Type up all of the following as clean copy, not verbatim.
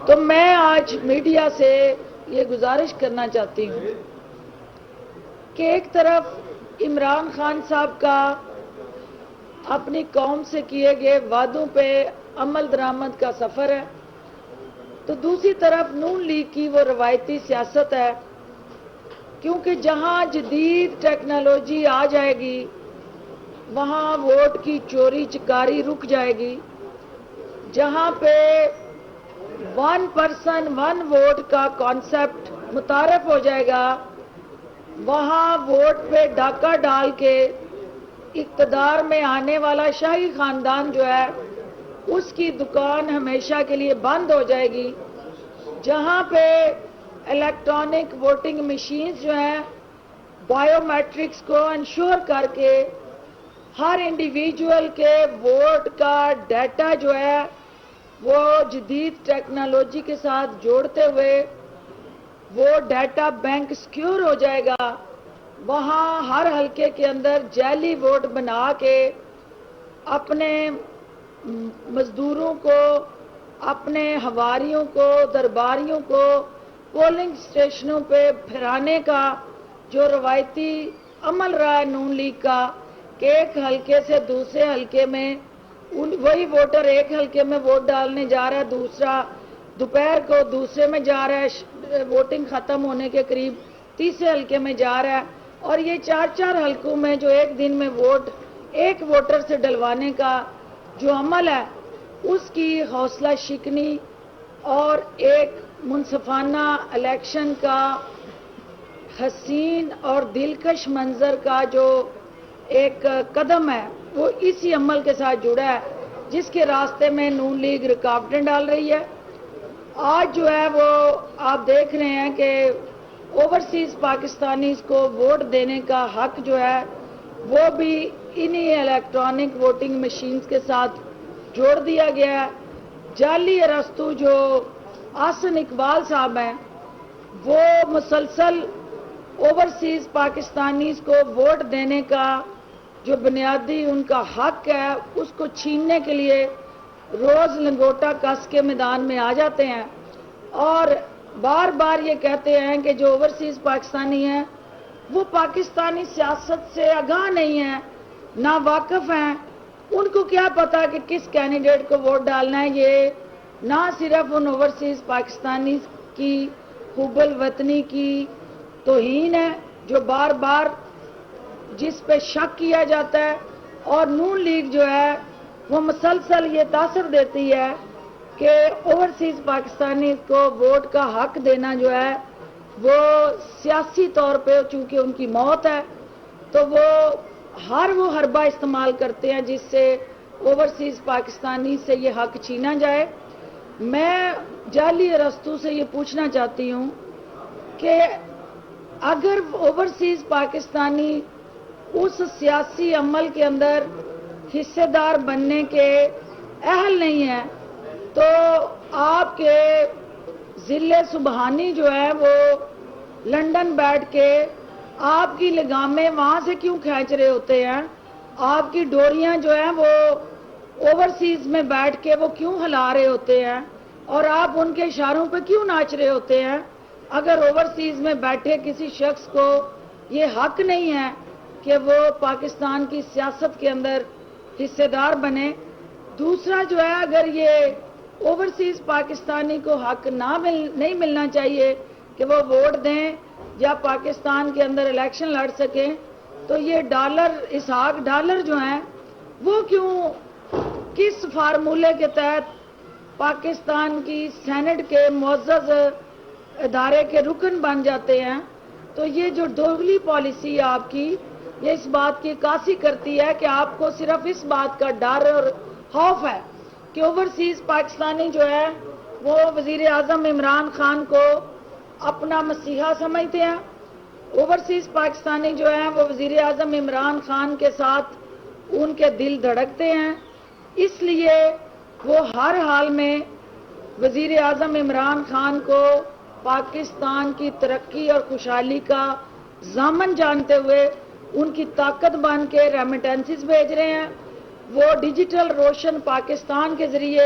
تو میں آج میڈیا سے یہ گزارش کرنا چاہتی ہوں کہ ایک طرف عمران خان صاحب کا اپنی قوم سے کیے گئے وعدوں پہ عمل درآمد کا سفر ہے، تو دوسری طرف نون لیگ کی وہ روایتی سیاست ہے، کیونکہ جہاں جدید ٹیکنالوجی آ جائے گی وہاں ووٹ کی چوری چکاری رک جائے گی، جہاں پہ 1 پرسن 1 ووٹ کا کانسیپٹ متعارف ہو جائے گا وہاں ووٹ پہ ڈاکہ ڈال کے اقتدار میں آنے والا شاہی خاندان جو ہے اس کی دکان ہمیشہ کے لیے بند ہو جائے گی، جہاں پہ الیکٹرانک ووٹنگ مشینز جو ہیں بائیو میٹرکس کو انشور کر کے ہر انڈیویجول کے ووٹ کا ڈیٹا جو ہے وہ جدید ٹیکنالوجی کے ساتھ جوڑتے ہوئے وہ ڈیٹا بینک سیکیور ہو جائے گا، وہاں ہر حلقے کے اندر جعلی ووٹ بنا کے اپنے مزدوروں کو، اپنے ہواریوں کو، درباریوں کو پولنگ اسٹیشنوں پہ پھرانے کا جو روایتی عمل رہا ہے نون لیگ کا کہ ایک حلقے سے دوسرے حلقے میں وہی ووٹر ایک حلقے میں ووٹ ڈالنے جا رہا ہے، دوسرا دوپہر کو دوسرے میں جا رہا ہے، ووٹنگ ختم ہونے کے قریب تیسرے حلقے میں جا رہا ہے، اور یہ 4 حلقوں میں جو ایک دن میں ووٹ ایک ووٹر سے ڈلوانے کا جو عمل ہے اس کی حوصلہ شکنی اور ایک منصفانہ الیکشن کا حسین اور دلکش منظر کا جو ایک قدم ہے وہ اسی عمل کے ساتھ جڑا ہے جس کے راستے میں نون لیگ رکاوٹیں ڈال رہی ہے۔ آج جو ہے وہ آپ دیکھ رہے ہیں کہ اوورسیز پاکستانیز کو ووٹ دینے کا حق جو ہے وہ بھی انہی الیکٹرانک ووٹنگ مشینز کے ساتھ جوڑ دیا گیا ہے۔ جعلی ارسطو جو آسن اقبال صاحب ہیں وہ مسلسل اوورسیز پاکستانیز کو ووٹ دینے کا جو بنیادی ان کا حق ہے اس کو چھیننے کے لیے روز لنگوٹا کس کے میدان میں آ جاتے ہیں اور بار بار یہ کہتے ہیں کہ جو اوورسیز پاکستانی ہیں وہ پاکستانی سیاست سے آگاہ نہیں ہیں، نا واقف ہیں، ان کو کیا پتا کہ کس کینڈیڈیٹ کو ووٹ ڈالنا ہے۔ یہ نہ صرف ان اوورسیز پاکستانی کی حب الوطنی کی توہین ہے جو بار بار جس پہ شک کیا جاتا ہے، اور نون لیگ جو ہے وہ مسلسل یہ تاثر دیتی ہے کہ اوورسیز پاکستانی کو ووٹ کا حق دینا جو ہے وہ سیاسی طور پہ چونکہ ان کی موت ہے تو وہ ہر وہ حربہ استعمال کرتے ہیں جس سے اوورسیز پاکستانی سے یہ حق چھینا جائے۔ میں جعلی ارسطو سے یہ پوچھنا چاہتی ہوں کہ اگر اوورسیز پاکستانی اس سیاسی عمل کے اندر حصے دار بننے کے اہل نہیں ہیں تو آپ کے ضلع سبحانی جو ہے وہ لندن بیٹھ کے آپ کی لگامیں وہاں سے کیوں کھینچ رہے ہوتے ہیں، آپ کی ڈوریاں جو ہیں وہ اوورسیز میں بیٹھ کے وہ کیوں ہلا رہے ہوتے ہیں اور آپ ان کے اشاروں پہ کیوں ناچ رہے ہوتے ہیں؟ اگر اوورسیز میں بیٹھے کسی شخص کو یہ حق نہیں ہے کہ وہ پاکستان کی سیاست کے اندر حصے دار بنے، دوسرا جو ہے اگر یہ اوورسیز پاکستانی کو حق نہیں ملنا چاہیے کہ وہ ووٹ دیں یا پاکستان کے اندر الیکشن لڑ سکیں، تو یہ اسحاق ڈالر جو ہیں وہ کیوں کس فارمولے کے تحت پاکستان کی سینٹ کے معزز ادارے کے رکن بن جاتے ہیں؟ تو یہ جو دوگلی پالیسی آپ کی یہ اس بات کی عکاسی کرتی ہے کہ آپ کو صرف اس بات کا ڈر اور خوف ہے کہ اوورسیز پاکستانی جو ہے وہ وزیر اعظم عمران خان کو اپنا مسیحا سمجھتے ہیں، اوورسیز پاکستانی جو ہیں وہ وزیر اعظم عمران خان کے ساتھ ان کے دل دھڑکتے ہیں، اس لیے وہ ہر حال میں وزیر اعظم عمران خان کو پاکستان کی ترقی اور خوشحالی کا ضامن جانتے ہوئے ان کی طاقت بن کے ریمیٹنسز بھیج رہے ہیں۔ وہ ڈیجیٹل روشن پاکستان کے ذریعے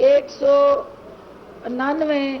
199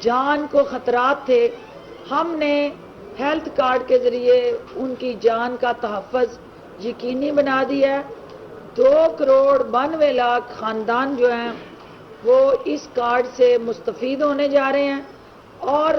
جان کو خطرات تھے، ہم نے ہیلتھ کارڈ کے ذریعے ان کی جان کا تحفظ یقینی بنا دیا ہے۔ 2,92,00,000 خاندان جو ہیں وہ اس کارڈ سے مستفید ہونے جا رہے ہیں، اور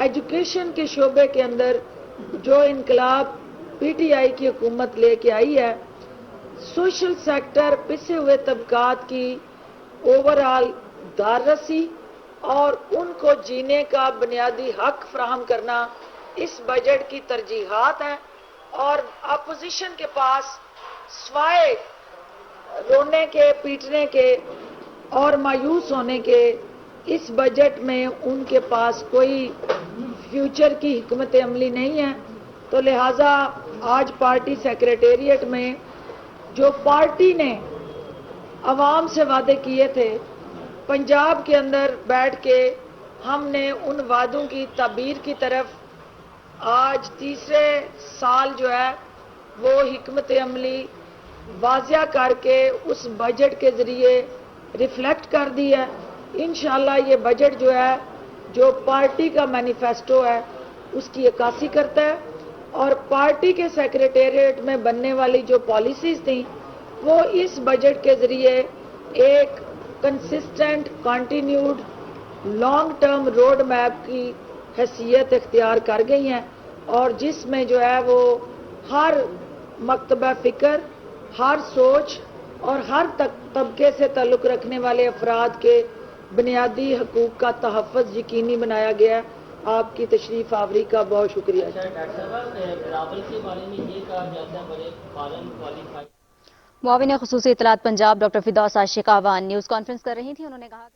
ایجوکیشن کے شعبے کے اندر جو انقلاب پی ٹی آئی کی حکومت لے کے آئی ہے، سوشل سیکٹر، پسے ہوئے طبقات کی اوورآل داررسی اور ان کو جینے کا بنیادی حق فراہم کرنا اس بجٹ کی ترجیحات ہیں۔ اور اپوزیشن کے پاس سوائے رونے کے، پیٹنے کے اور مایوس ہونے کے اس بجٹ میں ان کے پاس کوئی فیوچر کی حکمت عملی نہیں ہے۔ تو لہٰذا آج پارٹی سیکریٹریٹ میں جو پارٹی نے عوام سے وعدے کیے تھے، پنجاب کے اندر بیٹھ کے ہم نے ان وعدوں کی تعبیر کی طرف آج تیسرے سال جو ہے وہ حکمت عملی واضح کر کے اس بجٹ کے ذریعے ریفلیکٹ کر دی ہے۔ انشاءاللہ یہ بجٹ جو ہے، جو پارٹی کا مینیفیسٹو ہے، اس کی عکاسی کرتا ہے، اور پارٹی کے سیکریٹریٹ میں بننے والی جو پالیسیز تھیں وہ اس بجٹ کے ذریعے ایک consistent, continued, long term road map کی حیثیت اختیار کر گئی ہیں، اور جس میں جو ہے وہ ہر مکتبہ فکر، ہر سوچ اور ہر طبقے سے تعلق رکھنے والے افراد کے بنیادی حقوق کا تحفظ یقینی بنایا گیا ہے۔ آپ کی تشریف آوری کا بہت شکریہ۔ ڈاکٹر صاحب، بلاول کے بارے میں یہ کہا جاتا ہے بڑے فارن کوالیفائی۔ معاون خصوصی اطلاعات پنجاب ڈاکٹر فردوس عاشق آوان نیوز کانفرنس کر رہی تھیں، انہوں نے کہا